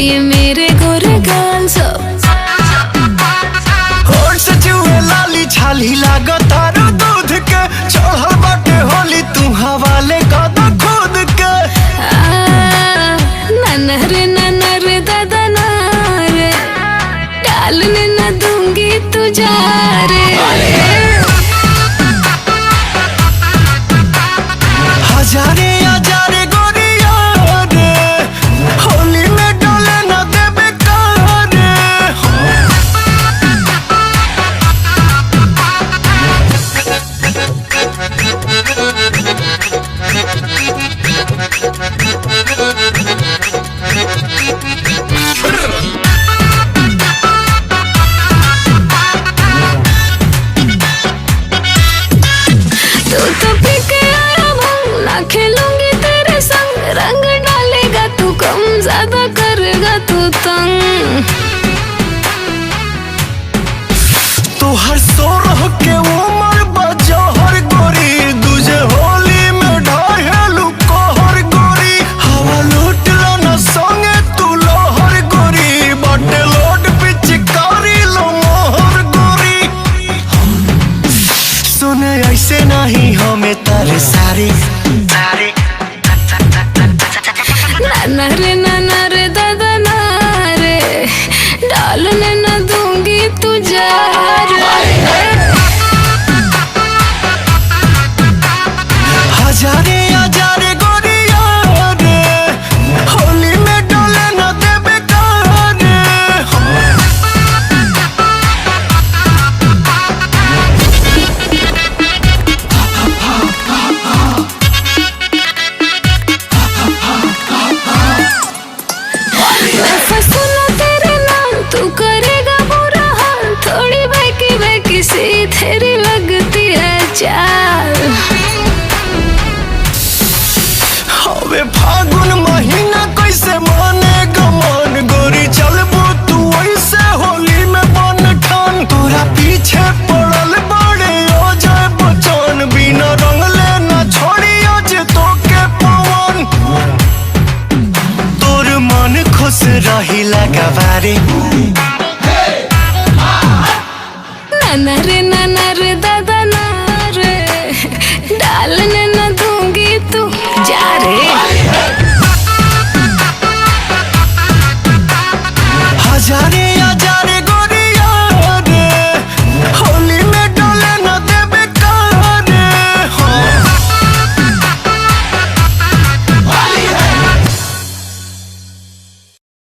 ये मेरे गोरे गाल सब होठ से चुए लाली छाली लागत तारो दूध के चढ़ल बाटे होली तू हवाले कदा खुद के नाना रे दादा ना रे डालने न दूंगी तुझा रे हजारे हजारे गोरिया रे होली में डोले न देबे कारे तू तो पी के आया भंग ना खेलूंगी तेरे संग रंग डालेगा तू कम ज्यादा करेगा तू तंग तू हर सो रह के उमर बजा हर गोरी दूजे होली में ढाहेलू कहर गोरी हवा लूट लो न संगे तू लोहर गोरी बटे लोड पिचकारी लो मोहर गोरी सुने ऐसे नहीं हमें तारे सारे नाना रे दादा ना रे डालने न दूंगी तुझे हजारे हजारे गोरिया रे होली में डोले न देबे कारे मैं फंसूंगा तेरे नाम तू करेगा बुरा हाल थोड़ी बहकी सी तेरी लगती है चाल हवे फागुन महीना कैसे मानेगा मन गोरी चलबू तू ऐसे होली में बन ठान तोरा पीछे पड़ल बड़े हो जाए बचन बिना रंगले न छोड़ी आज तो के पवन तोर मन खुश रही लगा बारे